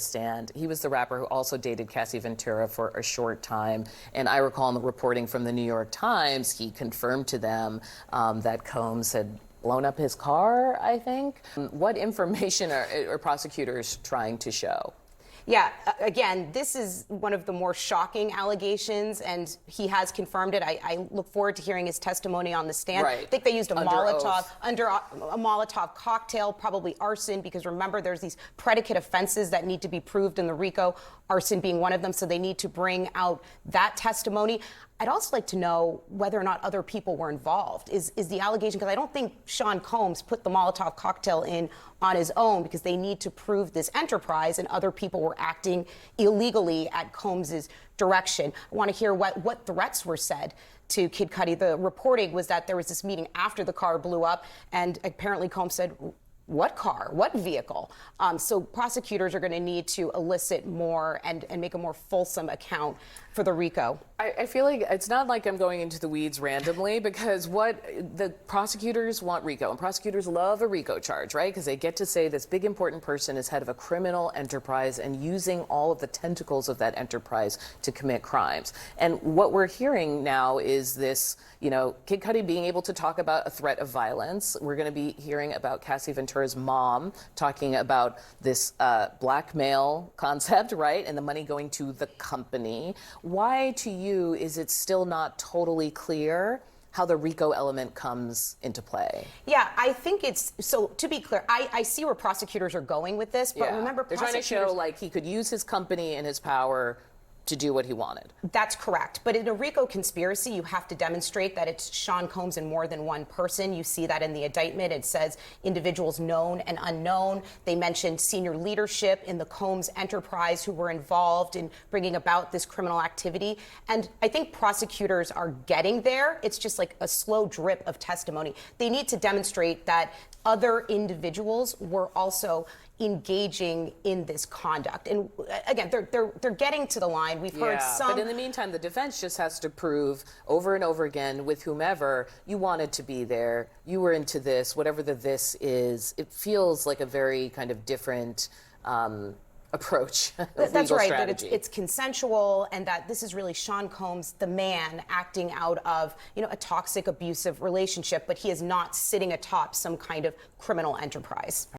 stand. He was the rapper who also dated Cassie Ventura for a short time. And I recall in the reporting from the New York Times, he confirmed to them that Combs had blown up his car, I think. What information are prosecutors trying to show? Yeah, again, this is one of the more shocking allegations, and he has confirmed it. I look forward to hearing his testimony on the stand. Right. I think they used a Molotov, under a Molotov cocktail, probably arson, because remember, there's these predicate offenses that need to be proved in the RICO, arson being one of them, so they need to bring out that testimony. I'd also like to know whether or not other people were involved. Is the allegation, because I don't think Sean Combs put the Molotov cocktail in on his own, because they need to prove this enterprise and other people were acting illegally at Combs's direction. I want to hear what threats were said to Kid Cudi. The reporting was that there was this meeting after the car blew up, and apparently Combs said, what car? What vehicle? So prosecutors are going to need to elicit more and make a more fulsome account for the RICO. I feel like it's not like I'm going into the weeds randomly, because what the prosecutors want RICO, and prosecutors love a RICO charge, right? Because they get to say this big important person is head of a criminal enterprise and using all of the tentacles of that enterprise to commit crimes. And what we're hearing now is this, Kid Cudi being able to talk about a threat of violence. We're going to be hearing about Cassie Ventura's mom talking about this blackmail concept, right? And the money going to the company. Why, to you, is it still not totally clear how the RICO element comes into play? Yeah, I think it's, so to be clear, I see where prosecutors are going with this, but remember, they're trying to show like he could use his company and his power to do what he wanted. That's correct. But in a RICO conspiracy, you have to demonstrate that it's Sean Combs and more than one person. You see that in the indictment. It says individuals known and unknown. They mentioned senior leadership in the Combs enterprise who were involved in bringing about this criminal activity. And I think prosecutors are getting there. It's just like a slow drip of testimony. They need to demonstrate that other individuals were also engaging in this conduct. And again, they're getting to the line. We've heard some. But in the meantime, the defense just has to prove over and over again with whomever, you wanted to be there, you were into this, whatever the this is. It feels like a very kind of different approach. That's right, strategy. that it's consensual, and that this is really Sean Combs, the man, acting out of a toxic, abusive relationship, but he is not sitting atop some kind of criminal enterprise.